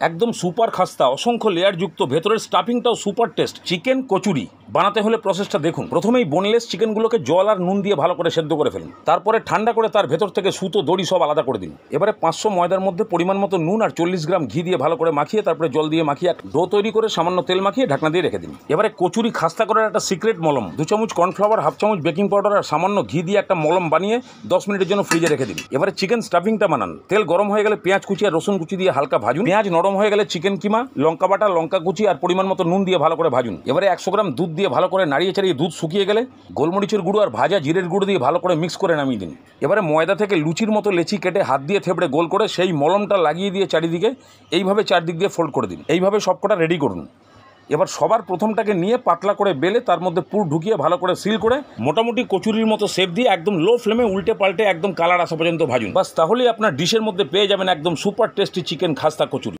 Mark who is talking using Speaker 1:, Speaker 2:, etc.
Speaker 1: একদম সুপার খাস্তা, অসংখ্য লেয়ার যুক্ত, ভেতরের স্টাফিংটাও সুপার টেস্ট। চিকেন কচুরি বানাতে হলে প্রসেসটা দেখুন। প্রথমেই বোনলেস চিকেনগুলোকে জল আর নুন দিয়ে ভালো করে সেদ্ধ করে ফেলুন। তারপরে ঠান্ডা করে তার ভেতর থেকে সুতো দড়ি সব আলাদা করে দিন। এবারে 500 ময়দার মধ্যে পরিমাণ মতো নুন আর 40 গ্রাম ঘি দিয়ে ভালো করে মাখিয়ে তারপরে জল দিয়ে মাখিয়ে ডো তৈরি করে সামান্য তেল মাখিয়ে ঢাকনা দিয়ে রেখে দিন। এবারে কচুরি খাস্তা করার একটা সিক্রেট মলম, 2 চামচ কর্নফ্লাওয়ার, 1/2 চামচ বেকিং পাউডার আর সামান্য ঘি দিয়ে একটা মলম বানিয়ে 10 মিনিটের জন্য ফ্রিজে রেখে দিন। এবারে চিকেন স্টাফিংটা বানান। তেল গরম হয়ে গেলে পেঁয়াজ কুচি আর রসুন কুচি দিয়ে হালকা ভাজুন। পেঁয়াজ নরম হয়ে গেলে চিকেন কিমা, লঙ্কা বাটা, লঙ্কা কুচি আর পরিমাণ মতো নুন দিয়ে ভালো করে ভাজুন। এবারে 100 গ্রাম দুধ দিয়ে ভালো করে নাড়িয়ে চাড়িয়ে দুধ শুকিয়ে গেলে গোলমরিচের গুঁড়ো আর ভাজা জিরের গুঁড়ো দিয়ে ভালো করে মিক্স করে নামিয়ে দিন। এবারে ময়দা থেকে লুচির মতো লেচি কেটে হাত দিয়ে থেবড়ে গোল করে সেই মলমটা লাগিয়ে দিয়ে চারিদিকে এইভাবে চারদিক দিয়ে ফোল্ড করে দিন। এইভাবে সবকটা রেডি করুন। এবার সবার প্রথমটাকে নিয়ে পাতলা করে বেলে তার মধ্যে পুর ঢুকিয়ে ভালো করে সিল করে মোটামুটি কচুরির মতো শেপ দিয়ে একদম লো ফ্লেমে উল্টে পাল্টে একদম কালার আসা পর্যন্ত ভাজুন। বাস, তাহলেই আপনার ডিশের মধ্যে পেয়ে যাবেন একদম সুপার টেস্টি চিকেন খাস্তা কচুরি।